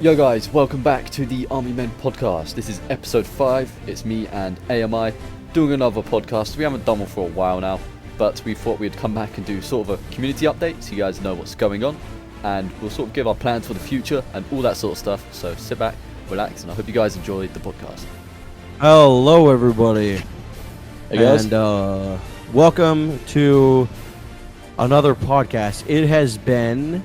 Yo guys, welcome back to the Army Men podcast. This is episode 5. It's me and AMI doing another podcast. We haven't done one for a while now, but we thought we'd come back and do sort of a community update so you guys know what's going on, and we'll sort of give our plans for the future and all that sort of stuff. So sit back, relax, and I hope you guys enjoyed the podcast. Hello everybody, Hey guys. and welcome to another podcast. It has been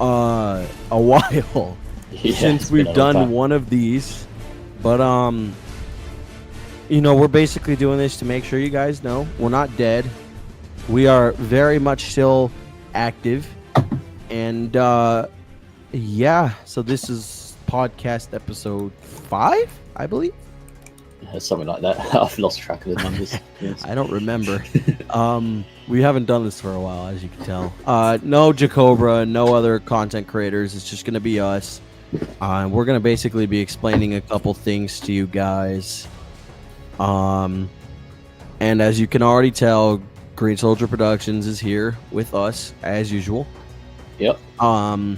a while since we've done one of these, but we're basically doing this to make sure you guys know we're not dead. We are very much still active, and so this is podcast episode 5, I believe. Something like that. I've lost track of the numbers. Yes. I don't remember. We haven't done this for a while, as you can tell. No Jacobra, no other content creators. It's just going to be us. We're going to basically be explaining a couple things to you guys. And as you can already tell, Green Soldier Productions is here with us, as usual. Yep. We're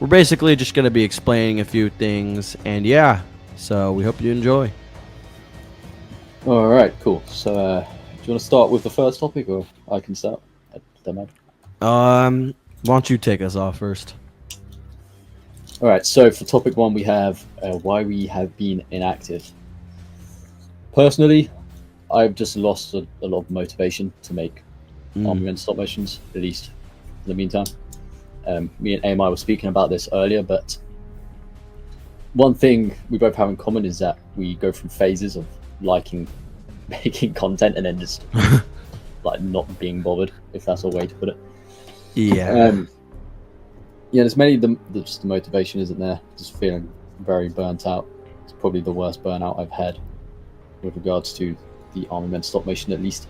basically just going to be explaining a few things. And yeah, so we hope you enjoy. All right, cool. So, do you want to start with the first topic, or I can start? I don't know. Why don't you take us off first? All right. So, for topic 1, we have why we have been inactive. Personally, I've just lost a lot of motivation to make Army Men stop motions, at least in the meantime. Me and AMI were speaking about this earlier, but one thing we both have in common is that we go through phases of liking making content and then just like not being bothered, if that's a way to put it. There's mainly just the motivation isn't there, just feeling very burnt out. It's probably the worst burnout I've had with regards to the Army Men stop motion, at least.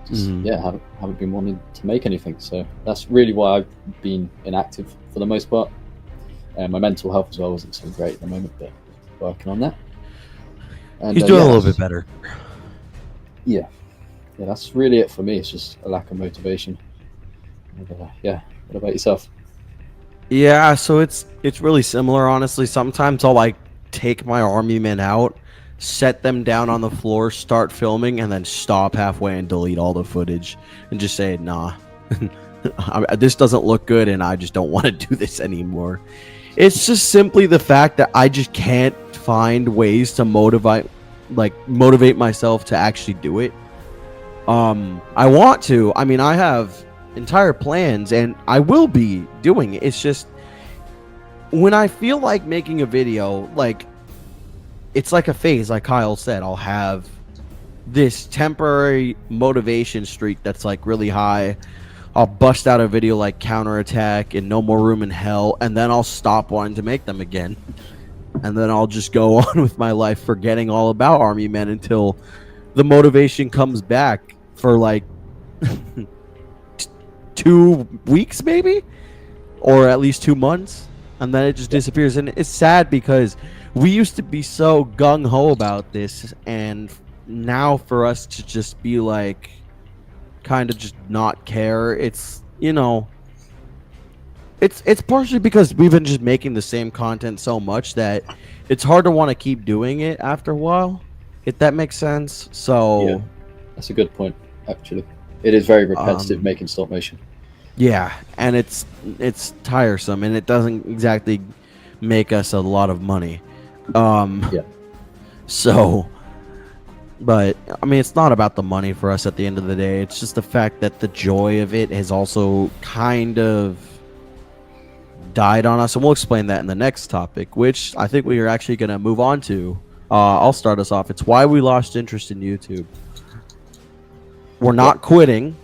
Just haven't been wanting to make anything, so that's really why I've been inactive for the most part. My mental health as well wasn't so great at the moment, but working on that. And, he's doing a little bit better. Yeah, that's really it for me. It's just a lack of motivation. What about yourself? Yeah, so it's really similar, honestly. Sometimes I'll like take my Army Men out, set them down on the floor, start filming, and then stop halfway and delete all the footage and just say, nah, this doesn't look good and I just don't want to do this anymore. It's just simply the fact that I just can't find ways to motivate myself to actually do it. I want to. I mean, I have entire plans and I will be doing it. It's just when I feel like making a video, like it's like a phase, like Kyle said. I'll have this temporary motivation streak that's like really high. I'll bust out a video like Counterattack and No More Room in Hell, and then I'll stop wanting to make them again. And then I'll just go on with my life forgetting all about Army Men until the motivation comes back for like 2 weeks maybe, or at least 2 months, and then it just disappears. And it's sad because we used to be so gung-ho about this, and now for us to just be like kind of just not care, it's it's partially because we've been just making the same content so much that it's hard to want to keep doing it after a while, if that makes sense. So yeah, that's a good point, actually. It is very repetitive making stop motion. Yeah, and it's tiresome, and it doesn't exactly make us a lot of money. So, but I mean, it's not about the money for us at the end of the day. It's just the fact that the joy of it has also kind of died on us, and we'll explain that in the next topic, which I think we are actually going to move on to. I'll start us off. It's why we lost interest in YouTube. We're not quitting,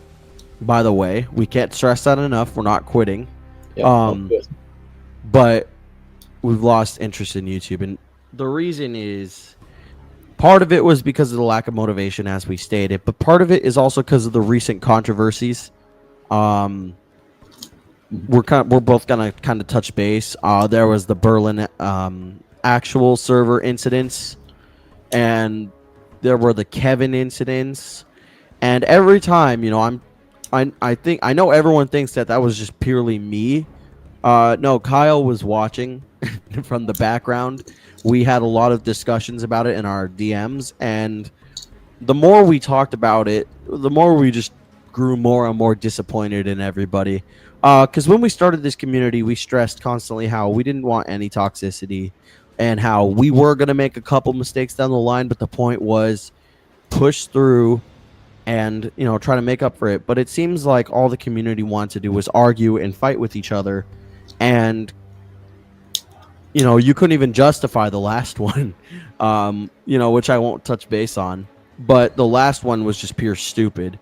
by the way. We can't stress that enough. We're not quitting. But we've lost interest in YouTube, and the reason is part of it was because of the lack of motivation, as we stated, but part of it is also because of the recent controversies. We're both gonna kind of touch base. There was the Berlin actual server incidents, and there were the Kevin incidents, and every time, I think I know everyone thinks that was just purely me, No, Kyle was watching from the background. We had a lot of discussions about it in our DMs, and the more we talked about it, the more we just grew more and more disappointed in everybody. Because when we started this community, we stressed constantly how we didn't want any toxicity and how we were going to make a couple mistakes down the line, but the point was push through and try to make up for it. But it seems like all the community wanted to do was argue and fight with each other, and you couldn't even justify the last one, which I won't touch base on. But the last one was just pure stupid,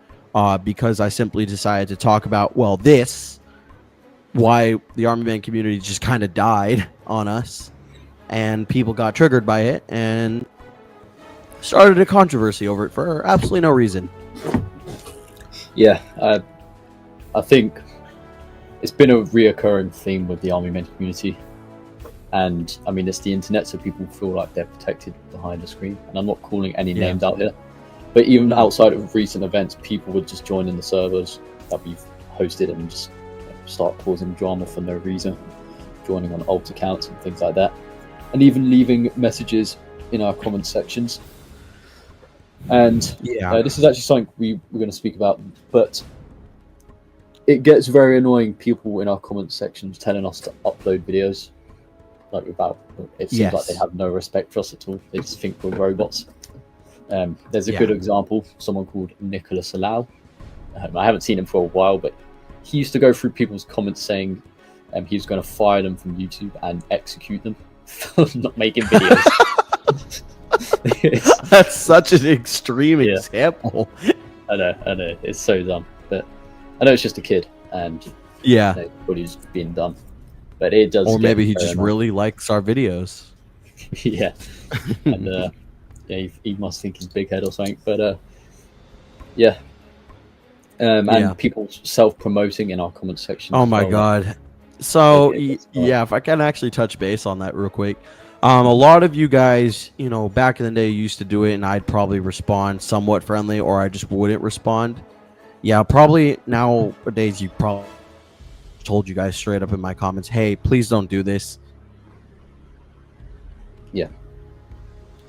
because I simply decided to talk about, well, why the Army Man community just kind of died on us, and people got triggered by it and started a controversy over it for absolutely no reason. Yeah, I think it's been a reoccurring theme with the Army Men community. And I mean, it's the internet, so people feel like they're protected behind the screen. And I'm not calling any names out here, but even outside of recent events, people would just join in the servers that we've hosted and just start causing drama for no reason, joining on alt accounts and things like that, and even leaving messages in our comment sections. And this is actually something we're going to speak about, but it gets very annoying. People in our comment sections telling us to upload videos. Like it seems like they have no respect for us at all. They just think we're robots. There's a good example, someone called Nicholas Alau. I haven't seen him for a while, but he used to go through people's comments saying he was going to fire them from YouTube and execute them for not making videos. That's such an extreme example. I know, it's so dumb, but I know it's just a kid, and what he's being done. But it does. Or maybe he just really likes our videos. Yeah, and he must think he's big head or something. But and people self-promoting in our comment section. Oh my god! So if I can actually touch base on that real quick. A lot of you guys, back in the day used to do it, and I'd probably respond somewhat friendly, or I just wouldn't respond. Yeah, probably nowadays you probably told you guys straight up in my comments, hey, please don't do this. Yeah.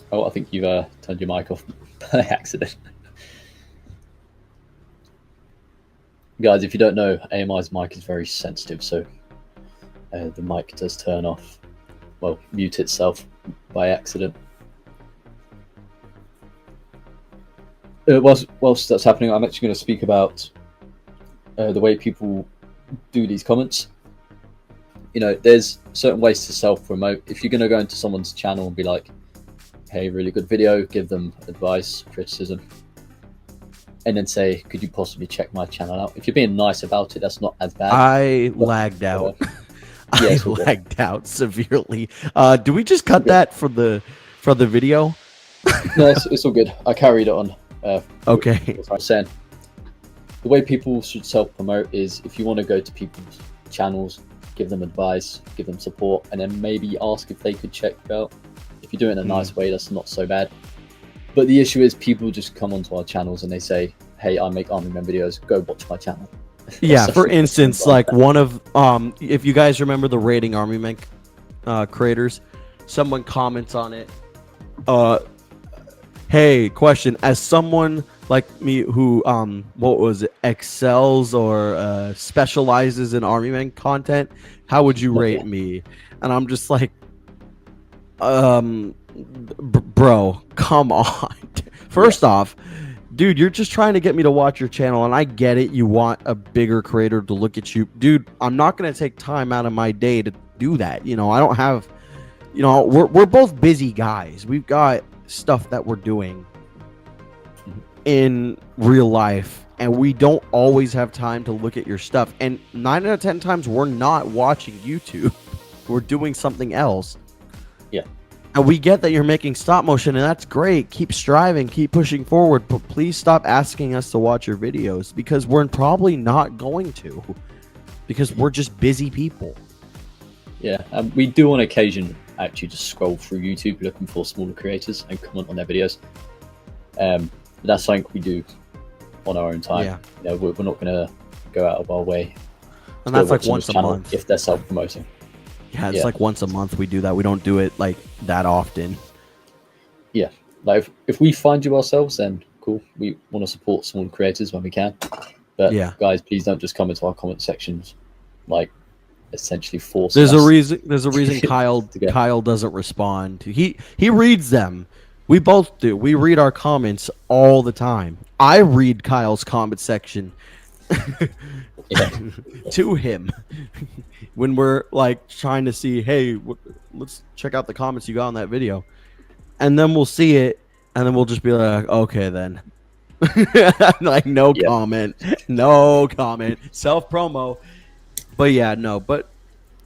Oh, I think you've turned your mic off by accident. Guys, if you don't know, AMI's mic is very sensitive, so the mic does turn off, mute itself by accident. Whilst that's happening, I'm actually going to speak about the way people do these comments. There's certain ways to self-promote. If you're going to go into someone's channel and be like, hey, really good video, give them advice, criticism, and then say, could you possibly check my channel out? If you're being nice about it, that's not as bad. I lagged out. I lagged out severely. Do we just cut that for the video? No, it's all good. I carried it on. Okay. What I was saying. The way people should self-promote is if you want to go to people's channels, give them advice, give them support, and then maybe ask if they could check you out. If you do it in a nice way, that's not so bad. But the issue is people just come onto our channels and they say, hey, I make Army Men videos, go watch my channel. Yeah, for instance, like one of, if you guys remember the Rating Army Men creators, someone comments on it. Hey, question, as someone like me who excels or specializes in Army Men content, how would you rate me? And I'm just like, bro, come on. First off, dude, you're just trying to get me to watch your channel, and I get it. You want a bigger creator to look at you. Dude, I'm not going to take time out of my day to do that. I don't have, we're both busy guys. We've got stuff that we're doing in real life, and we don't always have time to look at your stuff. And 9 out of 10 times, we're not watching YouTube. We're doing something else. Yeah. And we get that you're making stop motion, and that's great. Keep striving, keep pushing forward, but please stop asking us to watch your videos, because we're probably not going to, because we're just busy people. Yeah, we do on occasion actually just scroll through YouTube looking for smaller creators and comment on their videos. That's something we do on our own time. Yeah. We're not going to go out of our way And Still that's like watch someone's once a channel month. if they're self-promoting. Yeah, it's Yeah. like once a month we do that. We don't do it like that often. Yeah, like if we find you ourselves, then cool. We want to support small creators when we can. But Yeah. guys, please don't just come into our comment sections, like essentially forcing There's a us reason. There's a reason Kyle to go. Kyle doesn't respond. He reads them. We both do. We read our comments all the time. I read Kyle's comment section Yeah, to him when we're like trying to see, hey, let's check out the comments you got on that video, and then we'll see it, and then we'll just be like, okay, then, like no yeah, comment, no comment, self promo. But yeah, no, but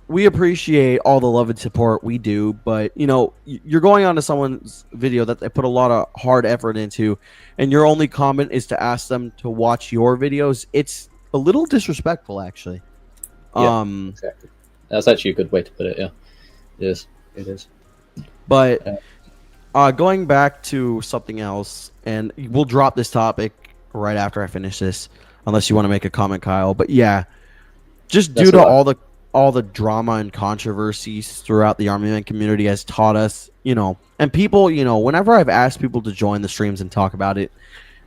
we appreciate all the love and support we do, but you're going onto someone's video that they put a lot of hard effort into, and your only comment is to ask them to watch your videos. It's a little disrespectful, actually. yeah, um exactly. That's actually a good way to put it. Yeah, it is. It is. but Uh, going back to something else, and we'll drop this topic right after I finish this, unless you want to make a comment, Kyle. But yeah, just due that's to all right. all the drama and controversies throughout the Army Man community has taught us, and people, whenever I've asked people to join the streams and talk about it,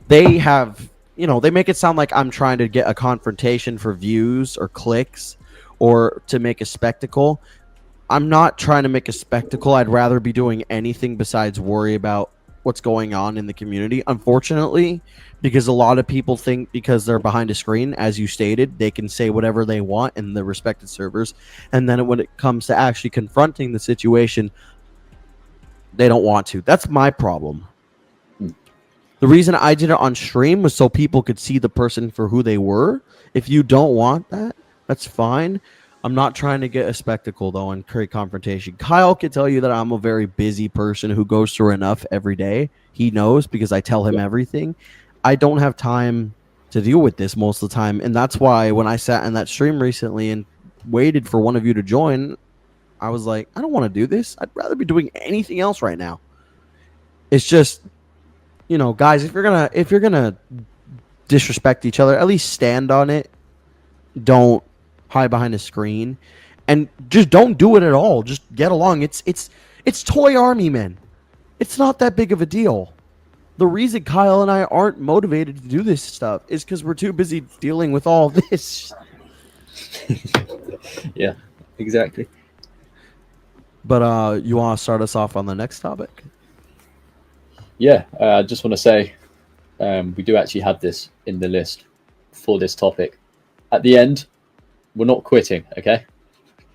they have, they make it sound like I'm trying to get a confrontation for views or clicks or to make a spectacle. I'm not trying to make a spectacle. I'd rather be doing anything besides worry about what's going on in the community, unfortunately, because a lot of people think because they're behind a screen, as you stated, they can say whatever they want in the respected servers. And then when it comes to actually confronting the situation, they don't want to. That's my problem. Hmm. The reason I did it on stream was so people could see the person for who they were. If you don't want that, that's fine. I'm not trying to get a spectacle, though, and create confrontation. Kyle can tell you that I'm a very busy person who goes through enough every day. He knows because I tell him Yeah, everything. I don't have time to deal with this most of the time. And that's why when I sat in that stream recently and waited for one of you to join, I was like, I don't want to do this. I'd rather be doing anything else right now. It's just, guys, if you're gonna disrespect each other, at least stand on it. Don't hide behind a screen, and just don't do it at all. Just get along. It's toy army men. It's not that big of a deal. The reason Kyle and I aren't motivated to do this stuff is because we're too busy dealing with all this. yeah, exactly. But you want to start us off on the next topic? Yeah, I just want to say we do actually have this in the list for this topic. At the end, we're not quitting, okay?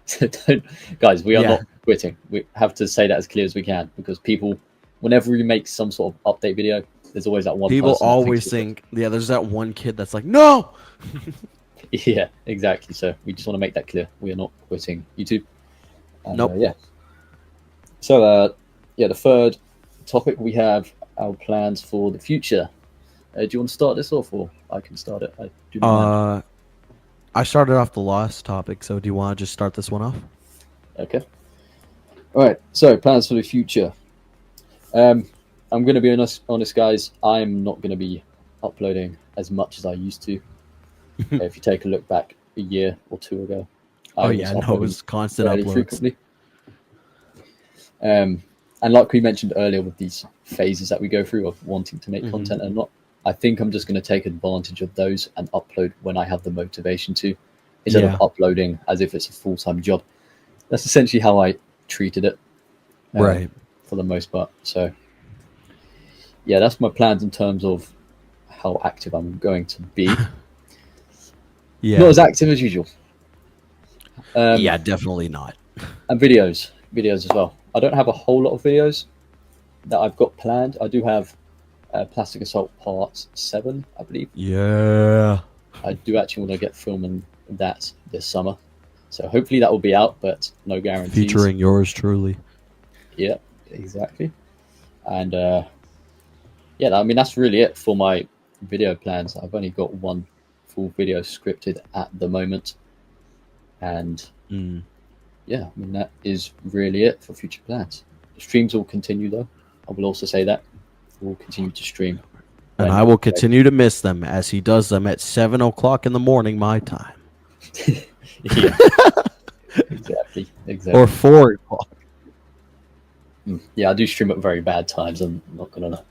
So guys, we are Yeah. not quitting. We have to say that as clear as we can because people, whenever we make some sort of update video, there's always that one People person that always thinks think, yeah, there's that one kid that's like, no. yeah, exactly. So we just want to make that clear. We are not quitting YouTube. And, Nope. yeah. So yeah, the third topic we have our plans for the future. Do you want to start this off, or I can start it? I do not mind. I started off the last topic, so do you want to just start this one off? Okay. All right. So plans for the future. I'm going to be honest, guys. I'm not going to be uploading as much as I used to. If you take a look back a year or two ago, I was It uploading was constant fairly uploads. frequently. And like we mentioned earlier, with these phases that we go through of wanting to make content and not, I think I'm just going to take advantage of those and upload when I have the motivation to, instead of uploading as if it's a full-time job. That's essentially how I treated it, Right. for the most part. So, yeah, that's my plans in terms of how active I'm going to be. Yeah. Not as active as usual. Yeah, definitely not. And videos as well. I don't have a whole lot of videos that I've got planned. I do have Plastic Assault Part 7, I believe. Yeah. I do actually want to get filming that this summer. So hopefully that will be out, but no guarantees. Featuring yours truly. Yeah, exactly. And yeah, I mean, that's really it for my video plans. I've only got one full video scripted at the moment. And yeah, I mean, that is really it for future plans. The streams will continue, though. I will also say that we'll continue to stream. And I will continue to miss them as he does them at 7 o'clock in the morning, my time. Yeah, exactly. or Exactly. 4 o'clock. Yeah, I do stream at very bad times. I'm not gonna lie.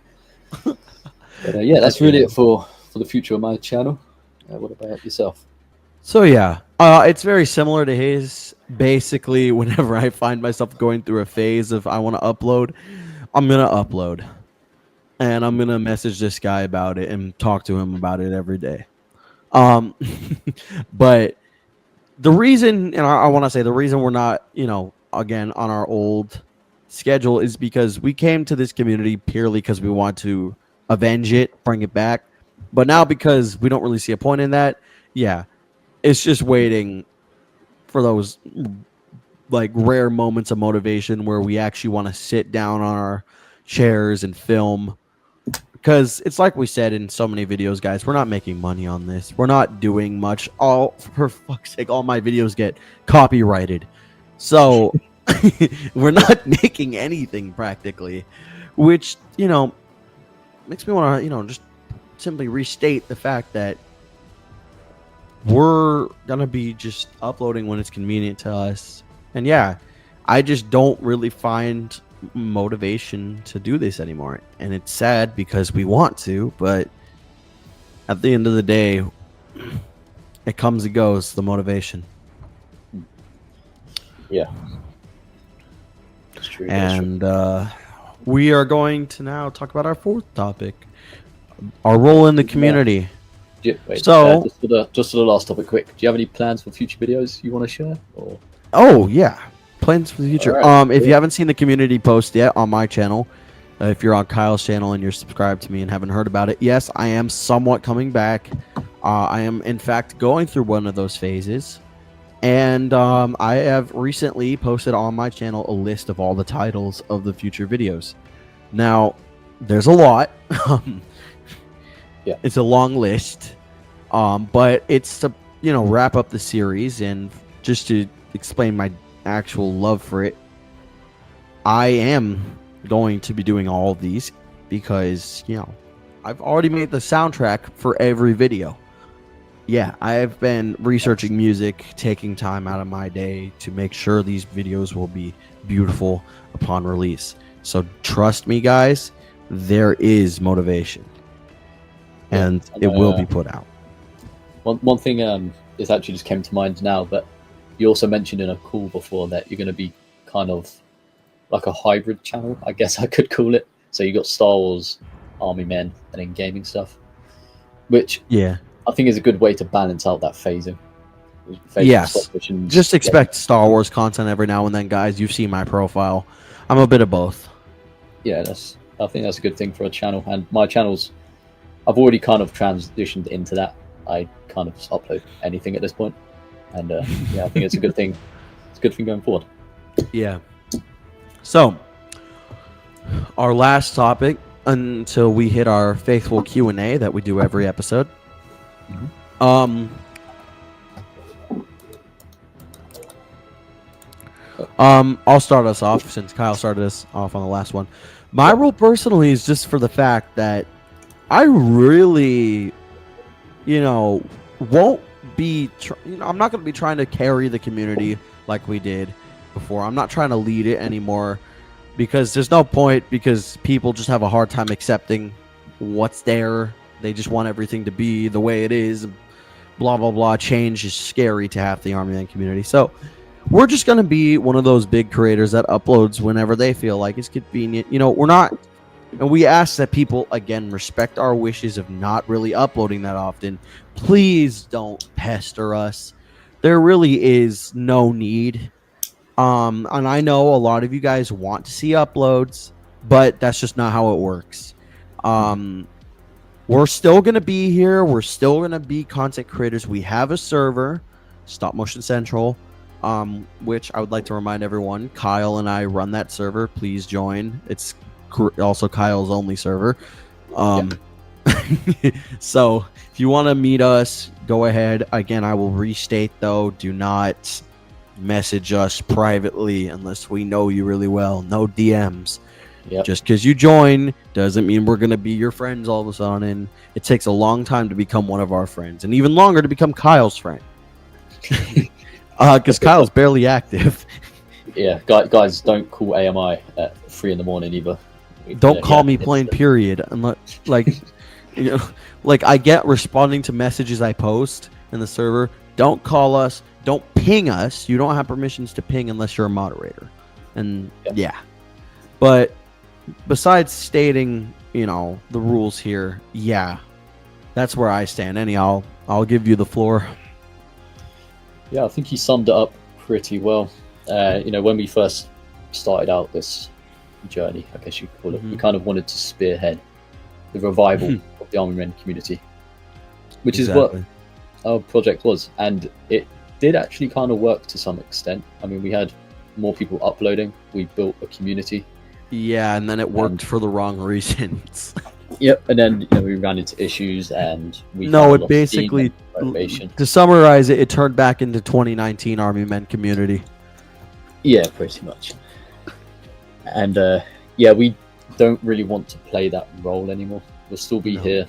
But yeah, that's Okay. really it for the future of my channel. What about yourself? So yeah, it's very similar to his. Basically, whenever I find myself going through a phase of I want to upload, I'm gonna upload, and I'm gonna message this guy about it and talk to him about it every day. Um, but the reason, and I want to say the reason we're not, again on our old schedule is because we came to this community purely because we want to avenge it, bring it back. But now because we don't really see a point in that, yeah, it's just waiting for those like rare moments of motivation where we actually want to sit down on our chairs and film, because it's like we said in so many videos, guys, we're not making money on this. We're not doing much. All for fuck's sake, all my videos get copyrighted. So we're not making anything practically, which, makes me want to, just simply restate the fact that we're gonna be just uploading when it's convenient to us. And yeah, I just don't really find motivation to do this anymore. And it's sad because we want to, but at the end of the day, it comes and goes, the motivation. Yeah, that's true. That's true. And we are going to now talk about our fourth topic, our role in the community. Wait, So, just for the last topic, quick. Do you have any plans for future videos you want to share? Or oh yeah, plans for the future. Alright, If cool. you haven't seen the community post yet on my channel, if you're on Kyle's channel and you're subscribed to me and haven't heard about it, yes, I am somewhat coming back. I am in fact going through one of those phases, and I have recently posted on my channel a list of all the titles of the future videos. Now, there's a lot. Yeah. It's a long list, but it's to wrap up the series and just to explain my actual love for it. I am going to be doing all of these because I've already made the soundtrack for every video. Yeah, I've been researching music, taking time out of my day to make sure these videos will be beautiful upon release. So trust me, guys, there is motivation, and it will be put out. One thing is actually just came to mind now, but you also mentioned in a call before that you're going to be kind of like a hybrid channel, I guess I could call it. So you got Star Wars, Army Men, and then gaming stuff, which Yeah. I think is a good way to balance out that phasing. Yes. Just expect Star Wars content every now and then, guys. You've seen my profile. I'm a bit of both. Yeah, I think that's a good thing for a channel. And my channels, I've already kind of transitioned into that. I kind of just upload anything at this point, and yeah, I think it's a good thing. It's a good thing going forward. Yeah. So, our last topic until we hit our faithful Q&A that we do every episode. I'll start us off since Kyle started us off on the last one. My role personally is just for the fact that I really, won't be. I'm not going to be trying to carry the community like we did before. I'm not trying to lead it anymore because there's no point, because people just have a hard time accepting what's there. They just want everything to be the way it is. Blah, blah, blah. Change is scary to half the Army Man community. So we're just going to be one of those big creators that uploads whenever they feel like it's convenient. We're not, and we ask that people, again, respect our wishes of not really uploading that often. Please don't pester us. There really is no need. And I know a lot of you guys want to see uploads, but that's just not how it works. We're still going to be here. We're still going to be content creators. We have a server, Stop Motion Central, which I would like to remind everyone, Kyle and I run that server. Please join. It's also Kyle's only server. So if you want to meet us, go ahead. Again, I will restate, though, do not message us privately unless we know you really well. No DMs. Yep. Just because you join doesn't mean we're going to be your friends all of a sudden. It takes a long time to become one of our friends, and even longer to become Kyle's friend. Because Kyle's barely active. Yeah, guys, don't call AMI at 3 in the morning either. Don't call me it's- playing. Period. Unless, like, you know, like I get responding to messages I post in the server. Don't call us. Don't ping us. You don't have permissions to ping unless you're a moderator. And yeah. But besides stating, the rules here, yeah, that's where I stand. Anyhow, I'll give you the floor. Yeah, I think he summed it up pretty well. When we first started out this journey, I guess you could call it, we kind of wanted to spearhead the revival of the Army Men community, which is what our project was. And it did actually kind of work to some extent. I mean, we had more people uploading. We built a community. Yeah, and then it worked for the wrong reasons. Yep, and then we ran into issues, and we it basically, to summarize it, it turned back into 2019 Army Men community. Yeah, pretty much. And we don't really want to play that role anymore. We'll still be here,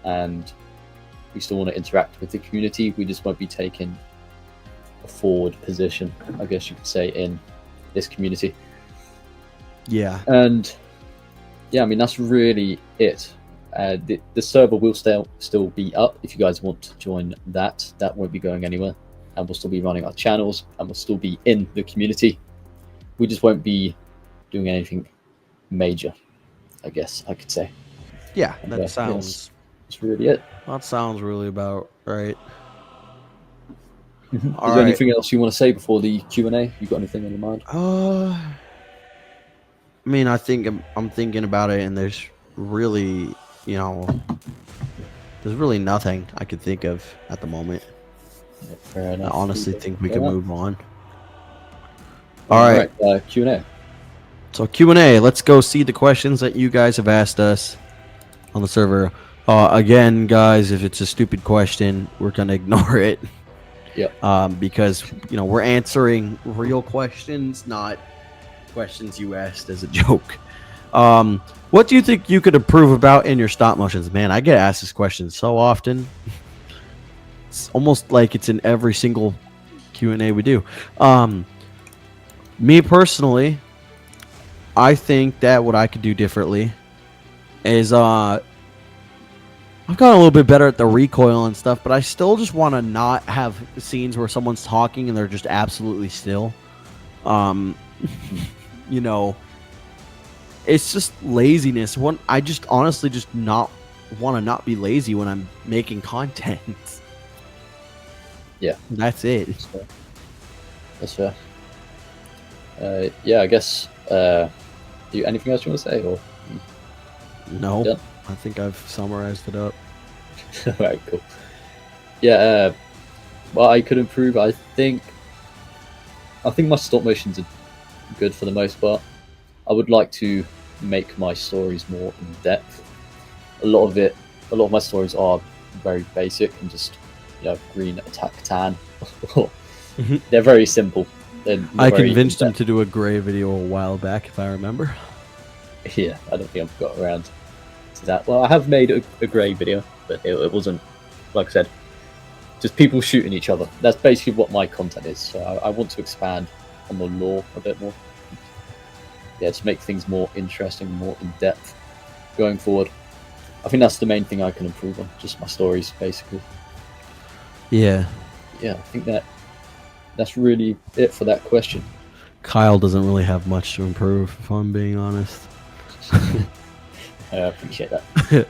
and we still want to interact with the community. We just won't be taking a forward position, I guess you could say, in this community. Yeah. And yeah, I mean, that's really it. The server will still be up if you guys want to join that. That won't be going anywhere. And we'll still be running our channels, and we'll still be in the community. We just won't be doing anything major, I guess I could say. Yeah, that sounds... That's really it. That sounds really about right. Is there anything else you want to say before the Q&A? You got anything on your mind? I mean, I think I'm thinking about it, and there's really, there's really nothing I could think of at the moment. Yeah, fair enough. I honestly think we can move on. All right, Q&A. So Q&A, let's go see the questions that you guys have asked us on the server. Again, guys, if it's a stupid question, we're gonna ignore it. Yep. Because we're answering real questions, not questions you asked as a joke. What do you think you could improve about in your stop motions? Man, I get asked this question so often. It's almost like it's in every single Q&A we do. Me personally, I think that what I could do differently is I've gotten a little bit better at the recoil and stuff, but I still just want to not have scenes where someone's talking and they're just absolutely still. It's just laziness. I just honestly just not want to not be lazy when I'm making content. Yeah, that's it. That's fair. I guess. Anything else you want to say, or no? Done? I think I've summarized it up. Alright, cool. Yeah, well, I could improve. I think my stop motions are good for the most part. I would like to make my stories more in depth. A lot of my stories are very basic and just green attack tan. They're very simple. I convinced him to do a gray video a while back, if I remember. Yeah, I don't think I've got around to that. Well, I have made a grey video, but it wasn't, like I said, just people shooting each other. That's basically what my content is. So I want to expand on the lore a bit more. Yeah, to make things more interesting, more in depth going forward. I think that's the main thing I can improve on, just my stories, basically. Yeah. Yeah, I think that's really it for that question. Kyle doesn't really have much to improve, if I'm being honest. I appreciate that.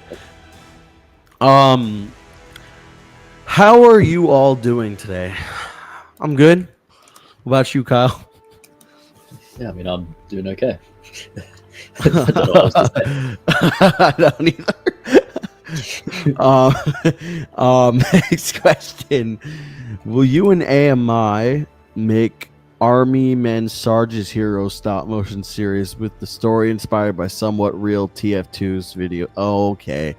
How are you all doing today? I'm good. What about you, Kyle? Yeah, I mean, I'm doing okay. I don't know what else to say. I don't either. Next question. Will you and AMI make Army Men Sarge's Hero stop motion series with the story inspired by somewhat real TF2's video? Oh, okay.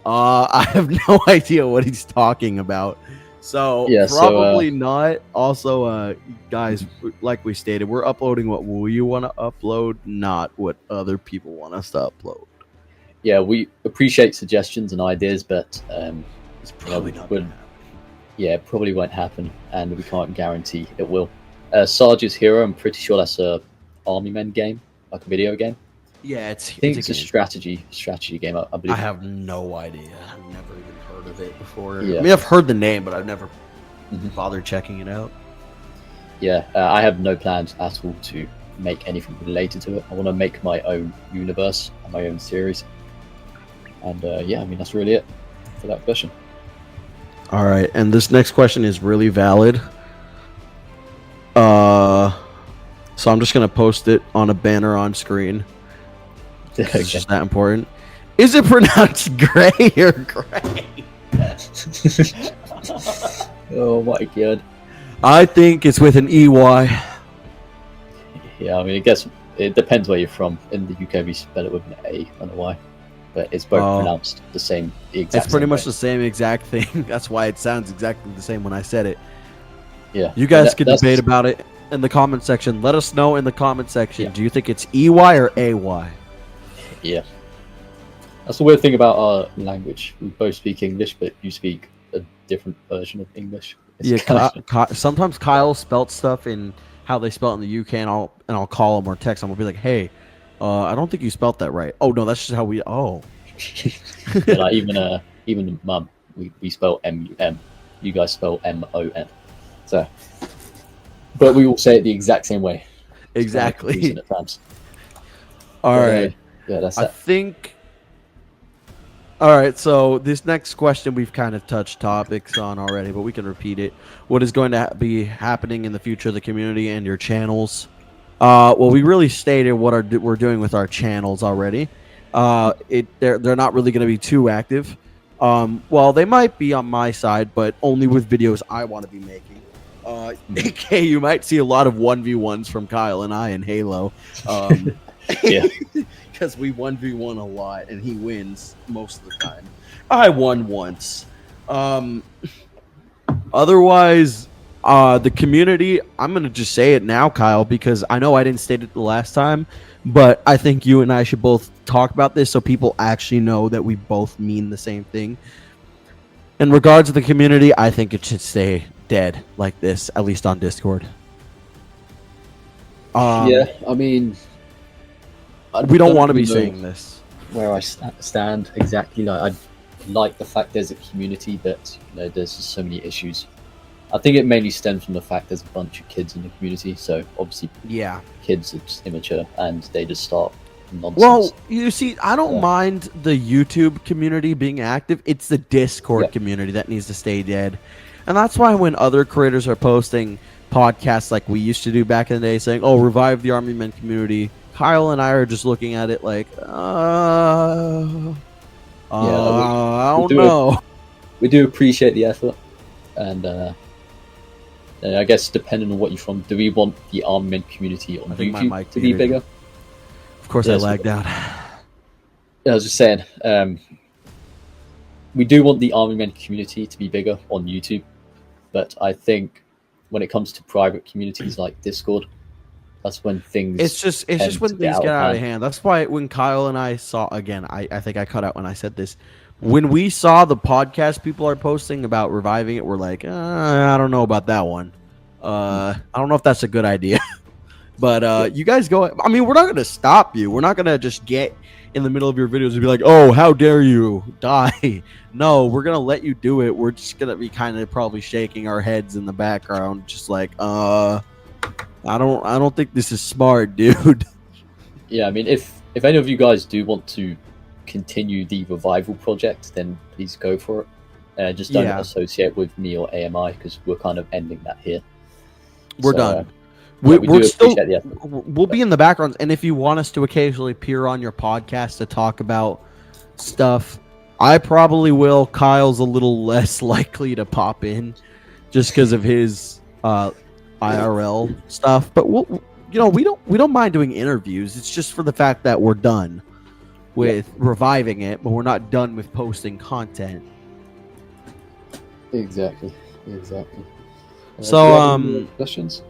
I have no idea what he's talking about. So yeah, probably not. Also, guys, like we stated, we're uploading what we want to upload, not what other people want us to upload. Yeah, we appreciate suggestions and ideas, but it's probably not. yeah, it probably won't happen, and we can't guarantee it will. Sarge's Hero, I'm pretty sure that's a Army Men game, like a video game. Yeah, I it's think a it's a game. strategy game. I I believe. have no idea. I've never even heard of it before. I Yeah. mean, I've heard the name, but I've never Mhm. bothered checking it out. Yeah, I have no plans at all to make anything related to it. I want to make my own universe and my own series. And yeah, I mean that's really it for that question. All right, and this next question is really valid. So I'm just gonna post it on a banner on screen. It's just that important. Is it pronounced gray or gray? Oh my god. I think it's with an EY. Yeah, I mean, I guess it depends where you're from. In the UK, we spell it with an A and a Y, but it's both pronounced the same. It's pretty much the same exact thing. That's why it sounds exactly the same when I said it. Yeah, you guys can debate about it in the comment section. Let us know in the comment section. Yeah. Do you think it's EY or AY? Yeah, that's the weird thing about our language. We both speak English, but you speak a different version of English. It's Sometimes Kyle spelt stuff in how they spell it in the UK, and I'll call him or text him. I'll be like, "Hey, I don't think you spelt that right." Oh no, that's just how we. Oh, yeah, like even mum, we spell MUM. You guys spell MON. So, but we all say it the exact same way. Exactly. At times. All right. Yeah, that's I it. think. All right, so this next question we've kind of touched topics on already, but we can repeat it. What is going to be happening in the future of the community and your channels? Well, we really stated what we're doing with our channels already. They're not really going to be too active. Well, they might be on my side, but only with videos I want to be making. AK, you might see a lot of 1v1s from Kyle and I in Halo. Yeah. Because we 1v1 a lot and he wins most of the time. I won once. Otherwise, the community, I'm going to just say it now, Kyle, because I know I didn't state it the last time, but I think you and I should both talk about this so people actually know that we both mean the same thing. In regards to the community, I think it should stay dead like this, at least on Discord. Yeah, I mean, we don't want to be saying this. Where I stand exactly, like I like the fact there's a community, but there's just so many issues. I think it mainly stems from the fact there's a bunch of kids in the community, so obviously, yeah, kids are just immature and they just start nonsense. Well, you see, I don't mind the YouTube community being active. It's the Discord community that needs to stay dead, and that's why when other creators are posting podcasts like we used to do back in the day, saying, "Oh, revive the Army Men community," Kyle and I are just looking at it like, I don't know. We do appreciate the effort, and I guess depending on what you're from, do we want the Army Men community on YouTube to be bigger? Of course, I lagged out. I was just saying, we do want the Army Men community to be bigger on YouTube, but I think when it comes to private communities like Discord, that's when things. It's just when things get out of hand. That's why when Kyle and I saw again, I think I cut out when I said this. When we saw the podcast people are posting about reviving it, we're like, I don't know about that one. I don't know if that's a good idea. But you guys go. I mean, we're not going to stop you. We're not going to just get in the middle of your videos and be like, "Oh, how dare you die?" No, we're going to let you do it. We're just going to be kind of probably shaking our heads in the background, just like, I don't think this is smart, dude. Yeah, I mean, if any of you guys do want to continue the revival project, then please go for it. Just don't associate with me or AMI because we're kind of ending that here. We're done. We're still. We'll be in the background, and if you want us to occasionally appear on your podcast to talk about stuff, I probably will. Kyle's a little less likely to pop in, just because of his IRL stuff. But we don't mind doing interviews. It's just for the fact that we're done with reviving it, but we're not done with posting content. Exactly. So questions.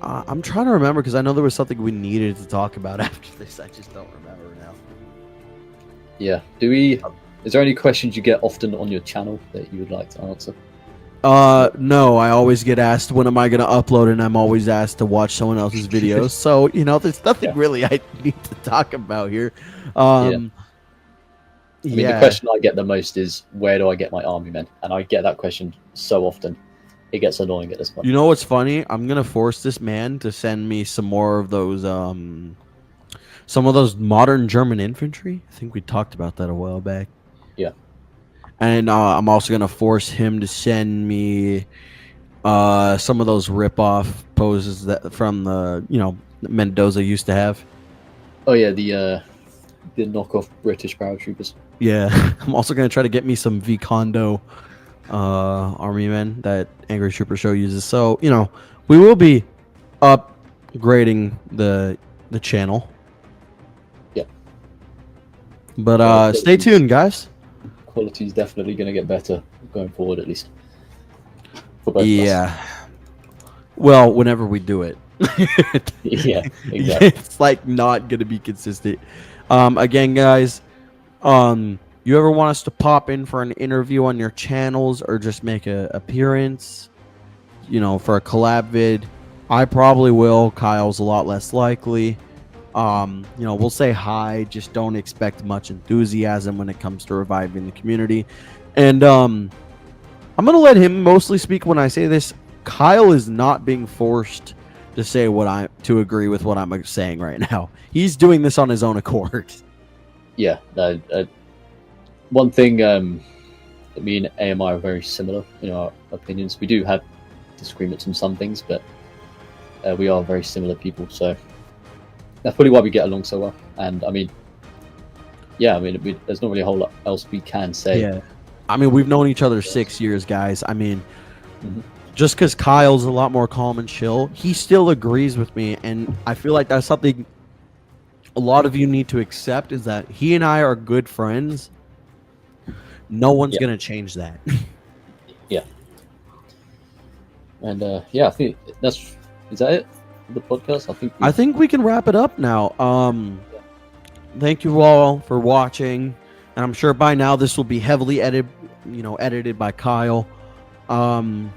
I'm trying to remember because I know there was something we needed to talk about after this. I just don't remember now. Yeah. Is there any questions you get often on your channel that you would like to answer? No, I always get asked when am I going to upload, and I'm always asked to watch someone else's videos. So, there's nothing Yeah. really I need to talk about here. Yeah. I mean, the Yeah. question I get the most is, where do I get my army men? And I get that question so often. It gets annoying at this point. You know what's funny? I'm going to force this man to send me some more of those some of those modern German infantry. I think we talked about that a while back. Yeah. And I'm also going to force him to send me some of those rip-off poses that from the Mendoza used to have. Oh yeah, the knockoff British paratroopers. Yeah, I'm also gonna try to get me some Vikondo army men that Angry Trooper Show uses. So we will be upgrading the channel. Yeah. But stay tuned, guys. Quality is definitely going to get better going forward, at least for both of us. Yeah. Well, whenever we do it. Yeah, exactly. It's like not gonna be consistent. Again, guys, you ever want us to pop in for an interview on your channels or just make a appearance, for a collab vid, I probably will. Kyle's a lot less likely. We'll say hi, just don't expect much enthusiasm when it comes to reviving the community. And I'm gonna let him mostly speak when I say this. Kyle is not being forced to say to agree with what I'm saying right now. He's doing this on his own accord. Yeah. One thing, me and AMI are very similar in our opinions. We do have disagreements on some things, but we are very similar people. So that's probably why we get along so well. And I mean, yeah, there's not really a whole lot else we can say. Yeah. I mean, we've known each other 6 years, guys. I mean, just because Kyle's a lot more calm and chill, he still agrees with me. And I feel like that's something a lot of you need to accept, is that he and I are good friends. No one's going to change that. Yeah. And I think is that it for the podcast? I think we can wrap it up now. Thank you all for watching. And I'm sure by now this will be heavily edited by Kyle. We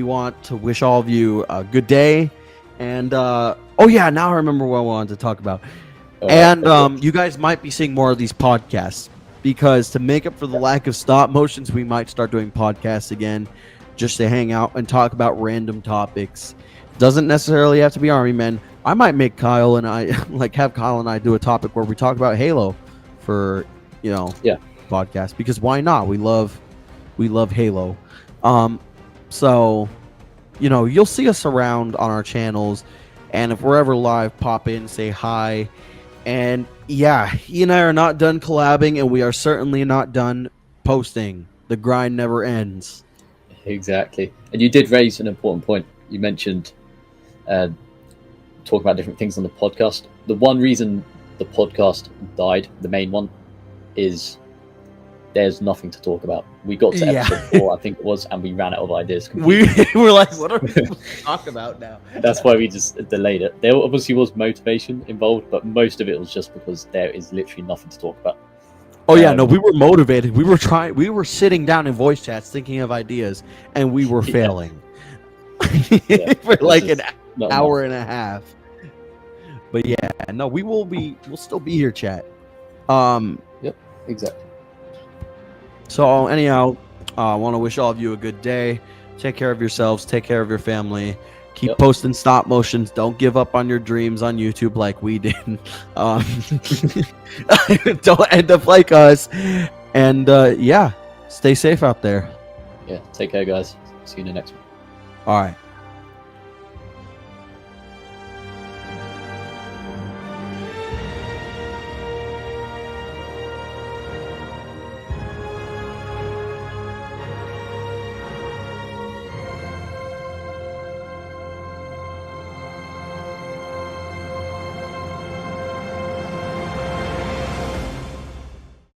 want to wish all of you a good day. And now I remember what I wanted to talk about. You guys might be seeing more of these podcasts, because to make up for the lack of stop motions, we might start doing podcasts again, just to hang out and talk about random topics. Doesn't necessarily have to be Army Men. I might make Kyle and I have Kyle and I do a topic where we talk about Halo for podcast, because why not? We love Halo. So you'll see us around on our channels, and if we're ever live, pop in, say hi. And yeah, he and I are not done collabing, and we are certainly not done posting. The grind never ends. Exactly. And you did raise an important point. You mentioned talk about different things on the podcast. The one reason the podcast died, the main one, is there's nothing to talk about. We got to episode 4, I think it was, and we ran out of ideas completely. We were like, what are we supposed to talk about now? That's why we just delayed it. There obviously was motivation involved, but most of it was just because there is literally nothing to talk about. We were motivated. We were sitting down in voice chats thinking of ideas, and we were failing. For like an hour and a half. But we'll still be here, chat. Yep, exactly. So anyhow, I want to wish all of you a good day. Take care of yourselves. Take care of your family. Keep posting stop motions. Don't give up on your dreams on YouTube like we did. Don't end up like us. And stay safe out there. Yeah, take care, guys. See you in the next one. All right.